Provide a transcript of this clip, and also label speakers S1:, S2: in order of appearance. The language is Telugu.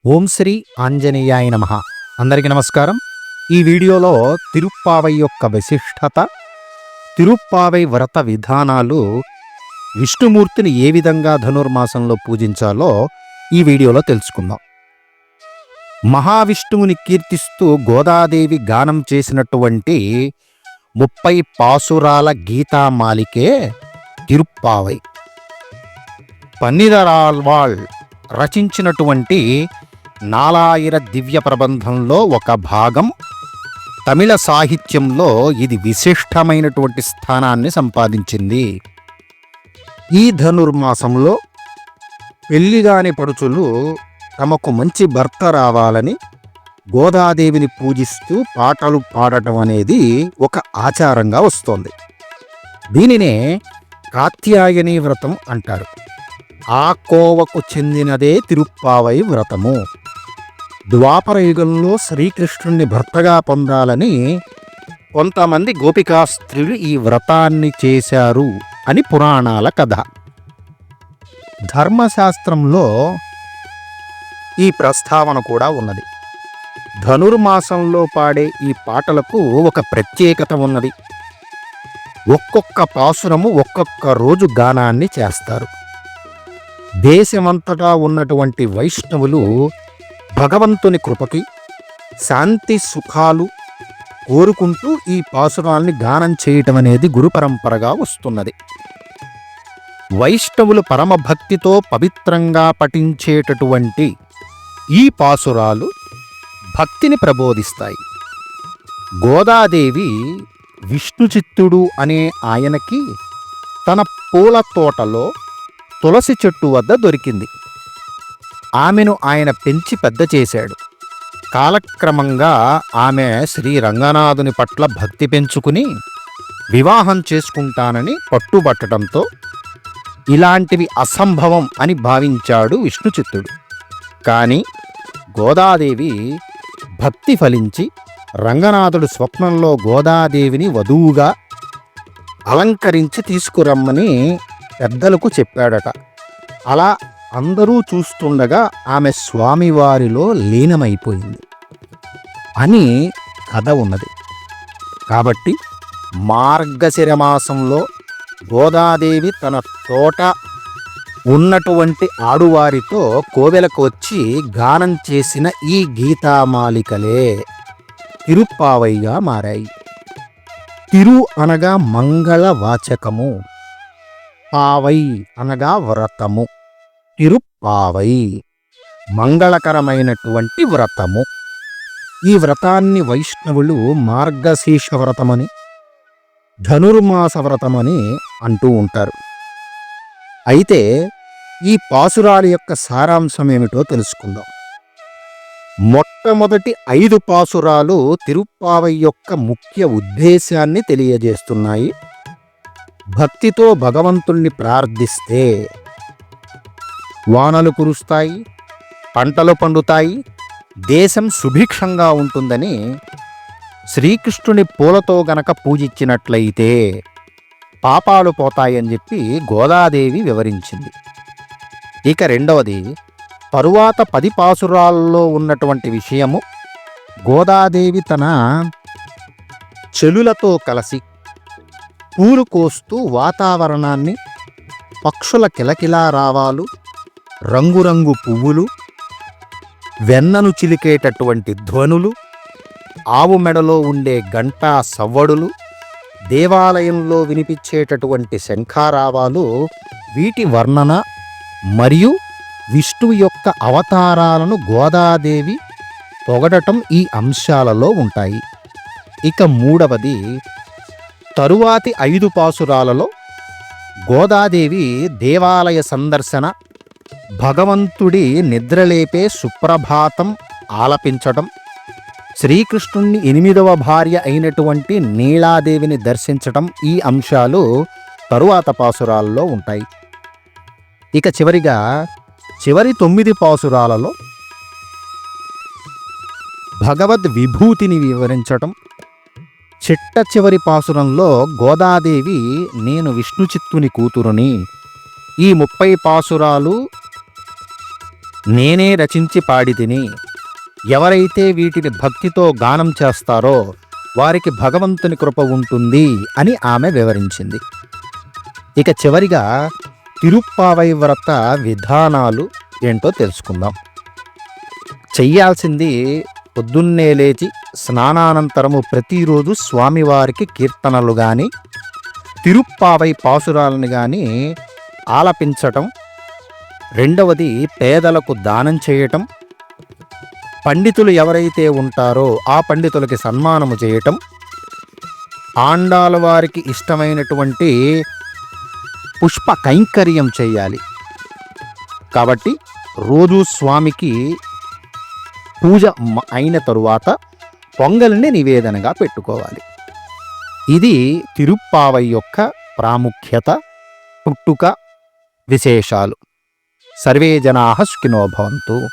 S1: ఓం శ్రీ ఆంజనేయాయ నమః. అందరికీ నమస్కారం. ఈ వీడియోలో తిరుప్పావై యొక్క విశిష్టత, తిరుప్పావై వ్రత విధానాలు, విష్ణుమూర్తిని ఏ విధంగా ధనుర్మాసంలో పూజించాలో ఈ వీడియోలో తెలుసుకుందాం. మహావిష్ణువుని కీర్తిస్తూ గోదాదేవి గానం చేసినటువంటి 30 పాసురాల గీతామాలికే తిరుప్పావై. పన్నిదరాళ్వాళ్ రచించినటువంటి నాలాయిర దివ్య ప్రబంధంలో ఒక భాగం. తమిళ సాహిత్యంలో ఇది విశిష్టమైనటువంటి స్థానాన్ని సంపాదించింది. ఈ ధనుర్మాసంలో పెళ్లిగాని పడుచులు తమకు మంచి భర్త రావాలని గోదాదేవిని పూజిస్తూ పాటలు పాడటం అనేది ఒక ఆచారంగా వస్తోంది. దీనినే కాత్యాయని వ్రతం అంటారు. ఆ కోవకు చెందినదే తిరుప్పావై వ్రతము. ద్వాపర యుగంలో శ్రీకృష్ణుణ్ణి భర్తగా పొందాలని కొంతమంది గోపికా స్త్రీలు ఈ వ్రతాన్ని చేశారు అని పురాణాల కథ. ధర్మశాస్త్రంలో ఈ ప్రస్తావన కూడా ఉన్నది. ధనుర్మాసంలో పాడే ఈ పాటలకు ఒక ప్రత్యేకత ఉన్నది. ఒక్కొక్క పాసురము ఒక్కొక్క రోజు గానాన్ని చేస్తారు. దేశమంతటా ఉన్నటువంటి వైష్ణవులు భగవంతుని కృపకి, శాంతి సుఖాలు కోరుకుంటూ ఈ పాసురాల్ని గానం చేయటం అనేది గురు పరంపరగా వస్తున్నది. వైష్ణవులు పరమభక్తితో పవిత్రంగా పఠించేటటువంటి ఈ పాసురాలు భక్తిని ప్రబోధిస్తాయి. గోదాదేవి విష్ణుచిత్తుడు అనే ఆయనకి తన పూల తోటలో తులసి చెట్టు వద్ద దొరికింది. ఆమెను ఆయన పెంచి పెద్ద చేశాడు. కాలక్రమంగా ఆమె శ్రీ రంగనాథుని పట్ల భక్తి పెంచుకుని వివాహం చేసుకుంటానని పట్టుబట్టడంతో ఇలాంటివి అసంభవం అని భావించాడు విష్ణుచిత్తుడు. కానీ గోదాదేవి భక్తి ఫలించి రంగనాథుడు స్వప్నంలో గోదాదేవిని వధువుగా అలంకరించి తీసుకురమ్మని పెద్దలకు చెప్పాడట. అలా అందరూ చూస్తుండగా ఆమె స్వామివారిలో లీనమైపోయింది అని కథ ఉన్నది. కాబట్టి మార్గశిర మాసంలో గోదాదేవి తన తోట ఉన్నటువంటి ఆడువారితో కోవెలకు వచ్చి గానం చేసిన ఈ గీతామాలికలే తిరుప్పావైగా మారాయి. తిరు అనగా మంగళవాచకము, పావై అనగా వ్రతము. తిరుప్పావై మంగళకరమైనటువంటి వ్రతము. ఈ వ్రతాన్ని వైష్ణవులు మార్గశీర్ష వ్రతమని, ధనుర్మాస వ్రతమని అంటూ ఉంటారు. అయితే ఈ పాసురాల యొక్క సారాంశం ఏమిటో తెలుసుకుందాం. మొట్టమొదటి 5 పాసురాలు తిరుప్పావై యొక్క ముఖ్య ఉద్దేశాన్ని తెలియజేస్తున్నాయి. భక్తితో భగవంతుణ్ణి ప్రార్థిస్తే వానలు కురుస్తాయి, పంటలు పండుతాయి, దేశం సుభిక్షంగా ఉంటుందని శ్రీకృష్ణుని పూలతో గనక పూజించినట్లయితే పాపాలు పోతాయని చెప్పి గోదాదేవి వివరించింది. ఇక రెండవది, తరువాత 10 పాసురాల్లో ఉన్నటువంటి విషయము, గోదాదేవి తన చెలులతో కలిసి పూలు కోస్తూ వాతావరణాన్ని, పక్షుల కిలకిలా రావాలు, రంగురంగు పువ్వులు, వెన్నను చిలికేటటువంటి ధ్వనులు, ఆవు మెడలో ఉండే గంటా సవ్వడులు, దేవాలయంలో వినిపించేటటువంటి శంఖారావాలు, వీటి వర్ణన మరియు విష్ణువు యొక్క అవతారాలను గోదాదేవి పొగడటం ఈ అంశాలలో ఉంటాయి. ఇక మూడవది, తరువాతి 5 పాసురాలలో గోదాదేవి దేవాలయ సందర్శన, భగవంతుడి నిద్రలేపే సుప్రభాతం ఆలపించటం, శ్రీకృష్ణుణ్ణి 8వ భార్య అయినటువంటి నీలాదేవిని దర్శించటం, ఈ అంశాలు తరువాత పాసురాలలో ఉంటాయి. ఇక చివరిగా చివరి 9 పాసురాలలో భగవద్ విభూతిని వివరించటం, చిట్ట చివరి పాసురంలో గోదాదేవి నేను విష్ణుచిత్తుని కూతురుని, ఈ 30 పాసురాలు నేనే రచించి పాడి తిని. ఎవరైతే వీటిని భక్తితో గానం చేస్తారో వారికి భగవంతుని కృప ఉంటుంది అని ఆమె వివరించింది. ఇక చివరిగా తిరుప్పావై వ్రత విధానాలు ఏంటో తెలుసుకుందాం. చెయ్యాల్సింది పొద్దున్నే లేచి స్నానానంతరము ప్రతిరోజు స్వామివారికి కీర్తనలు గాని తిరుప్పావై పాసురాలను గాని ఆలపించటం. రెండవది పేదలకు దానం చేయటం. పండితులు ఎవరైతే ఉంటారో ఆ పండితులకి సన్మానము చేయటం. ఆండాల వారికి ఇష్టమైనటువంటి పుష్ప కైంకర్యం చేయాలి. కాబట్టి రోజు స్వామికి పూజ అయిన తరువాత పొంగల్ని నివేదనగా పెట్టుకోవాలి. ఇది తిరుప్పావై యొక్క ప్రాముఖ్యత, పుట్టుక, విశేషాలు. సర్వే జనాః సుఖినో భవంతు.